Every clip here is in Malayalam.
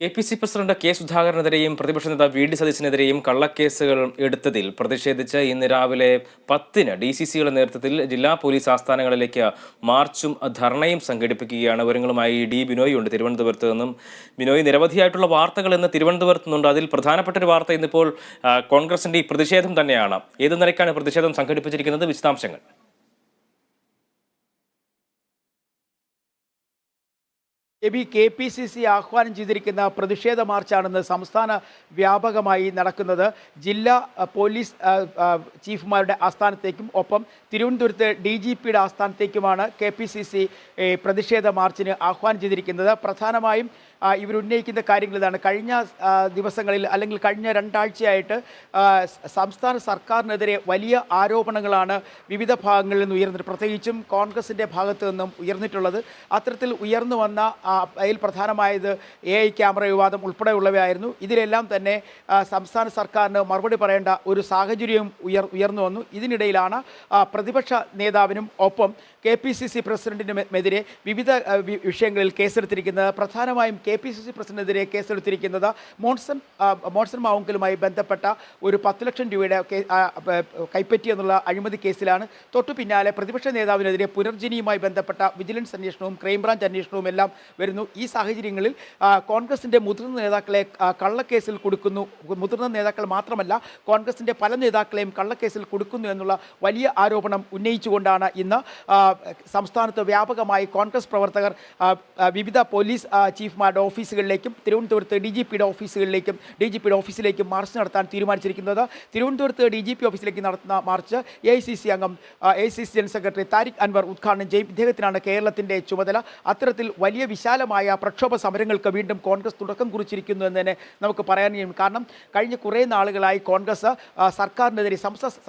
കെ.പി.സി പ്രസിഡന്റ് കെ സുധാകരനെതിരെയും പ്രതിപക്ഷ നേതാവ് വി ഡി സതീശനെതിരെയും കള്ളക്കേസുകൾ എടുത്തതിൽ പ്രതിഷേധിച്ച് ഇന്ന് രാവിലെ 10-ന് DCCയുടെ നേതൃത്വത്തിൽ ജില്ലാ പോലീസ് ആസ്ഥാനങ്ങളിലേക്ക് മാർച്ചും ധർണയും സംഘടിപ്പിക്കുകയാണ്. വിവരങ്ങളുമായി ഡി ബിനോയ് ഉണ്ട് തിരുവനന്തപുരത്ത് നിന്നും. ബിനോയ്, നിരവധിയായിട്ടുള്ള വാർത്തകൾ ഇന്ന് തിരുവനന്തപുരത്ത് നിന്നുണ്ട്. അതിൽ പ്രധാനപ്പെട്ട ഒരു വാർത്ത ഇന്നിപ്പോൾ കോൺഗ്രസിന്റെ ഈ പ്രതിഷേധം തന്നെയാണ്. ഏത് നിലയ്ക്കാണ് പ്രതിഷേധം സംഘടിപ്പിച്ചിരിക്കുന്നത്? വിശദാംശങ്ങൾ. KPCC ആഹ്വാനം ചെയ്തിരിക്കുന്ന പ്രതിഷേധ മാർച്ചാണെന്ന് സംസ്ഥാന വ്യാപകമായി നടക്കുന്നത്. ജില്ലാ പോലീസ് ചീഫുമാരുടെ ആസ്ഥാനത്തേക്കും ഒപ്പം തിരുവനന്തപുരത്ത് DGPയുടെ ആസ്ഥാനത്തേക്കുമാണ് KPCC പ്രതിഷേധ മാർച്ചിന് ആഹ്വാനം ചെയ്തിരിക്കുന്നത്. പ്രധാനമായും ഇവരുന്നയിക്കുന്ന കാര്യങ്ങൾ ഇതാണ്. കഴിഞ്ഞ ദിവസങ്ങളിൽ അല്ലെങ്കിൽ കഴിഞ്ഞ 2 ആഴ്ചയായിട്ട് സംസ്ഥാന സർക്കാരിനെതിരെ വലിയ ആരോപണങ്ങളാണ് വിവിധ ഭാഗങ്ങളിൽ നിന്ന് ഉയർന്നിട്ട്, പ്രത്യേകിച്ചും കോൺഗ്രസിൻ്റെ ഭാഗത്തു നിന്നും ഉയർന്നിട്ടുള്ളത്. അത്തരത്തിൽ ഉയർന്നു വന്ന അതിൽ പ്രധാനമായത് AI ക്യാമറ വിവാദം ഉൾപ്പെടെയുള്ളവയായിരുന്നു. ഇതിലെല്ലാം തന്നെ സംസ്ഥാന സർക്കാരിന് മറുപടി പറയേണ്ട ഒരു സാഹചര്യം ഉയർന്നു വന്നു. ഇതിനിടയിലാണ് പ്രതിപക്ഷ നേതാവിനും ഒപ്പം KPCC പ്രസിഡന്റിനുമെതിരെ വിവിധ വിഷയങ്ങളിൽ കേസെടുത്തിരിക്കുന്നത്. പ്രധാനമായും KPCC പ്രസിഡന്റിനെതിരെ കേസെടുത്തിരിക്കുന്നത് മോൺസൺ മാവുങ്കലുമായി ബന്ധപ്പെട്ട ഒരു 10 ലക്ഷം രൂപയുടെ കൈപ്പറ്റി എന്നുള്ള അഴിമതി കേസിലാണ്. തൊട്ടു പിന്നാലെ പ്രതിപക്ഷ നേതാവിനെതിരെ പുനർജനിയുമായി ബന്ധപ്പെട്ട വിജിലൻസ് അന്വേഷണവും ക്രൈംബ്രാഞ്ച് അന്വേഷണവും എല്ലാം വരുന്നു. ഈ സാഹചര്യങ്ങളിൽ കോൺഗ്രസിൻ്റെ മുതിർന്ന നേതാക്കളെ കള്ളക്കേസിൽ കൊടുക്കുന്നു. മുതിർന്ന നേതാക്കൾ മാത്രമല്ല, കോൺഗ്രസിൻ്റെ പല നേതാക്കളെയും കള്ളക്കേസിൽ കൊടുക്കുന്നു എന്നുള്ള വലിയ ആരോപണം ഉന്നയിച്ചുകൊണ്ടാണ് ഇന്ന് സംസ്ഥാനത്ത് വ്യാപകമായി കോൺഗ്രസ് പ്രവർത്തകർ വിവിധ പോലീസ് ചീഫുമാരുടെ ഓഫീസുകളിലേക്കും തിരുവനന്തപുരത്ത് DGPയുടെ ഓഫീസിലേക്കും മാർച്ച് നടത്താൻ തീരുമാനിച്ചിരിക്കുന്നത്. തിരുവനന്തപുരത്ത് DGP ഓഫീസിലേക്ക് നടത്തുന്ന മാർച്ച് AICC അംഗം AICC general secretary Tariq Anwar ഉദ്ഘാടനം ചെയ്യും. ഇദ്ദേഹത്തിനാണ് കേരളത്തിൻ്റെ ചുമതല. അത്തരത്തിൽ വലിയ വിശാലമായ പ്രക്ഷോഭ സമരങ്ങൾക്ക് വീണ്ടും കോൺഗ്രസ് തുടക്കം കുറിച്ചിരിക്കുന്നു എന്ന് തന്നെ നമുക്ക് പറയാൻ കഴിയും. കാരണം കഴിഞ്ഞ കുറേ നാളുകളായി കോൺഗ്രസ്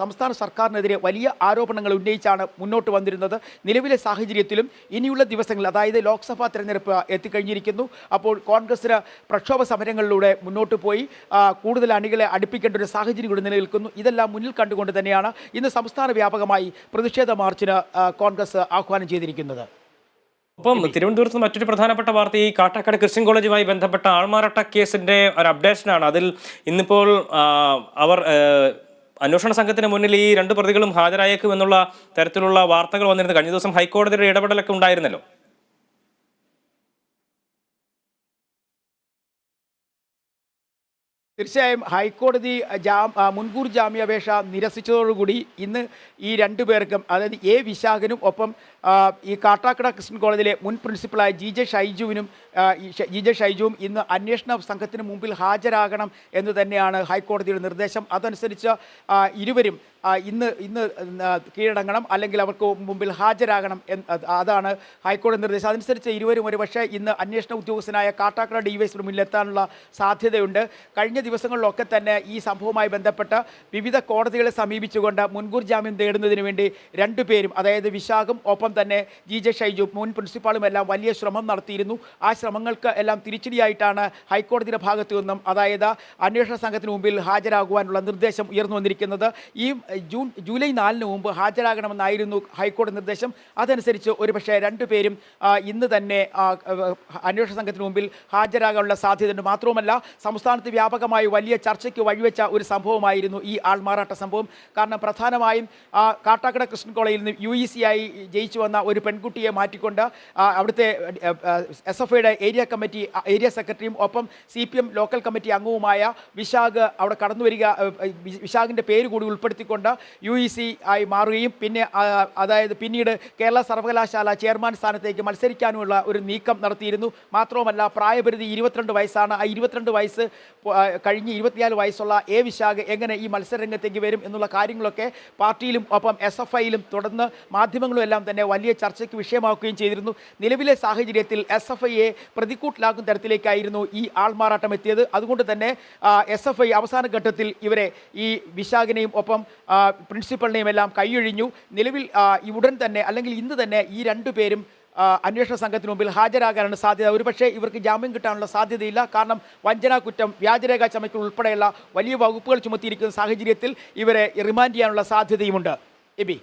സംസ്ഥാന സർക്കാരിനെതിരെ വലിയ ആരോപണങ്ങൾ ഉന്നയിച്ചാണ് മുന്നോട്ട് വന്നിരുന്നത്. നിലവിലെ സാഹചര്യത്തിലും ഇനിയുള്ള ദിവസങ്ങളിൽ, അതായത് ലോക്സഭാ തെരഞ്ഞെടുപ്പ് എത്തിക്കഴിഞ്ഞിരിക്കുന്നു. അപ്പോൾ കോൺഗ്രസിന് പ്രക്ഷോഭ സമരങ്ങളിലൂടെ മുന്നോട്ട് പോയി കൂടുതൽ അണികളെ അടുപ്പിക്കേണ്ട ഒരു സാഹചര്യം കൂടി നിലനിൽക്കുന്നു. ഇതെല്ലാം മുന്നിൽ കണ്ടുകൊണ്ട് തന്നെയാണ് ഇന്ന് സംസ്ഥാന വ്യാപകമായി പ്രതിഷേധ മാർച്ചിന് കോൺഗ്രസ് ആഹ്വാനം ചെയ്തിരിക്കുന്നത്. ഒപ്പം തിരുവനന്തപുരത്ത് മറ്റൊരു പ്രധാനപ്പെട്ട വാർത്ത ഈ കാട്ടാക്കട ക്രിസ്ത്യൻ കോളേജുമായി ബന്ധപ്പെട്ട ആൾമാറാട്ട കേസിന്റെ ഒരു അപ്ഡേഷനാണ്. അതിൽ ഇന്നിപ്പോൾ അവർ അന്വേഷണ സംഘത്തിന് മുന്നിൽ ഈ 2 പ്രതികളും ഹാജരായേക്കും എന്നുള്ള തരത്തിലുള്ള വാർത്തകൾ വന്നിരുന്നു. കഴിഞ്ഞ ദിവസം ഹൈക്കോടതിയുടെ ഇടപെടലൊക്കെ ഉണ്ടായിരുന്നല്ലോ. തീർച്ചയായും ഹൈക്കോടതി മുൻകൂർ ജാമ്യാപേക്ഷ നിരസിച്ചതോടുകൂടി ഇന്ന് ഈ 2 പേർക്കും, അതായത് വിശാഖനും ഒപ്പം ഈ കാട്ടാക്കട ക്രിസ്ത്യൻ കോളേജിലെ മുൻ പ്രിൻസിപ്പളായ GJ ഷൈജുവും ഇന്ന് അന്വേഷണ സംഘത്തിന് മുമ്പിൽ ഹാജരാകണം എന്ന് തന്നെയാണ് ഹൈക്കോടതിയുടെ നിർദ്ദേശം. അതനുസരിച്ച് ഇരുവരും ഇന്ന് കീഴടങ്ങണം, അല്ലെങ്കിൽ അവർക്ക് മുമ്പിൽ ഹാജരാകണം. അതാണ് ഹൈക്കോടതി നിർദ്ദേശം. അതനുസരിച്ച് ഇരുവരും ഒരുപക്ഷെ ഇന്ന് അന്വേഷണ ഉദ്യോഗസ്ഥനായ കാട്ടാക്കട DYSP മുന്നിലെത്താനുള്ള സാധ്യതയുണ്ട്. കഴിഞ്ഞ ദിവസങ്ങളിലൊക്കെ തന്നെ ഈ സംഭവവുമായി ബന്ധപ്പെട്ട് വിവിധ കോടതികളെ സമീപിച്ചുകൊണ്ട് മുൻകൂർ ജാമ്യം തേടുന്നതിന് വേണ്ടി 2 പേരും, അതായത് വിശാഖും ഒപ്പം തന്നെ GJ ഷൈജു മുൻ പ്രിൻസിപ്പാളും എല്ലാം വലിയ ശ്രമം നടത്തിയിരുന്നു. ആ ശ്രമങ്ങൾക്ക് എല്ലാം തിരിച്ചടിയായിട്ടാണ് ഹൈക്കോടതിയുടെ ഭാഗത്തു നിന്നും, അതായത് അന്വേഷണ സംഘത്തിന് മുമ്പിൽ ഹാജരാകുവാനുള്ള നിർദ്ദേശം ഉയർന്നു വന്നിരിക്കുന്നത്. ഈ ജൂലൈ 4-ന് മുമ്പ് ഹാജരാകണമെന്നായിരുന്നു ഹൈക്കോടതി നിർദ്ദേശം. അതനുസരിച്ച് ഒരുപക്ഷെ 2 പേരും ഇന്ന് തന്നെ അന്വേഷണ സംഘത്തിന് മുമ്പിൽ ഹാജരാകാനുള്ള സാധ്യതയുണ്ട്. മാത്രവുമല്ല, സംസ്ഥാനത്ത് വ്യാപകമായി വലിയ ചർച്ചയ്ക്ക് വഴിവെച്ച ഒരു സംഭവമായിരുന്നു ഈ ആൾമാറാട്ട സംഭവം. കാരണം പ്രധാനമായും കാട്ടാക്കട ക്രിസ്ത്യൻ കോളേജിൽ നിന്ന് UEC ആയി ജയിച്ചു വന്ന ഒരു പെൺകുട്ടിയെ മാറ്റിക്കൊണ്ട് അവിടുത്തെ SFIയുടെ ഏരിയ സെക്രട്ടറിയും ഒപ്പം CPM ലോക്കൽ കമ്മിറ്റി അംഗവുമായ വിശാഖ് അവിടെ കടന്നു വരിക, വിശാഖിൻ്റെ പേര് കൂടി ഉൾപ്പെടുത്തിക്കൊണ്ട് UEC ആയി മാറുകയും പിന്നീട് കേരള സർവകലാശാല ചെയർമാൻ സ്ഥാനത്തേക്ക് മത്സരിക്കാനുമുള്ള ഒരു നീക്കം നടത്തിയിരുന്നു. മാത്രവുമല്ല, പ്രായപരിധി 22 വയസ്സാണ്. ആ 22 വയസ്സ് കഴിഞ്ഞ് 24 വയസ്സുള്ള വിശാഖ് എങ്ങനെ ഈ മത്സരരംഗത്തേക്ക് വരും എന്നുള്ള കാര്യങ്ങളൊക്കെ പാർട്ടിയിലും ഒപ്പം SFIയിലും തുടർന്ന് മാധ്യമങ്ങളും എല്ലാം തന്നെ വലിയ ചർച്ചയ്ക്ക് വിഷയമാക്കുകയും ചെയ്തിരുന്നു. നിലവിലെ സാഹചര്യത്തിൽ SFIയെ പ്രതിക്കൂട്ടിലാക്കുന്ന തരത്തിലേക്കായിരുന്നു ഈ ആൾമാറാട്ടം എത്തിയത്. അതുകൊണ്ട് തന്നെ SFI അവസാന ഘട്ടത്തിൽ ഇവരെ, ഈ വിശാഖിനെയും ഒപ്പം പ്രിൻസിപ്പളിനെയും എല്ലാം കൈയൊഴിഞ്ഞു. നിലവിൽ ഉടൻ തന്നെ, അല്ലെങ്കിൽ ഇന്ന് തന്നെ ഈ 2 പേരും അന്വേഷണ സംഘത്തിന് മുമ്പിൽ ഹാജരാകാനാണ് സാധ്യത. ഒരുപക്ഷെ ഇവർക്ക് ജാമ്യം കിട്ടാനുള്ള സാധ്യതയില്ല. കാരണം വഞ്ചനാ കുറ്റം, വ്യാജരേഖ ചമയ്ക്കൽ ഉൾപ്പെടെയുള്ള വലിയ വകുപ്പുകൾ ചുമത്തിയിരിക്കുന്ന സാഹചര്യത്തിൽ ഇവരെ റിമാൻഡ് ചെയ്യാനുള്ള സാധ്യതയുമുണ്ട്. എബി.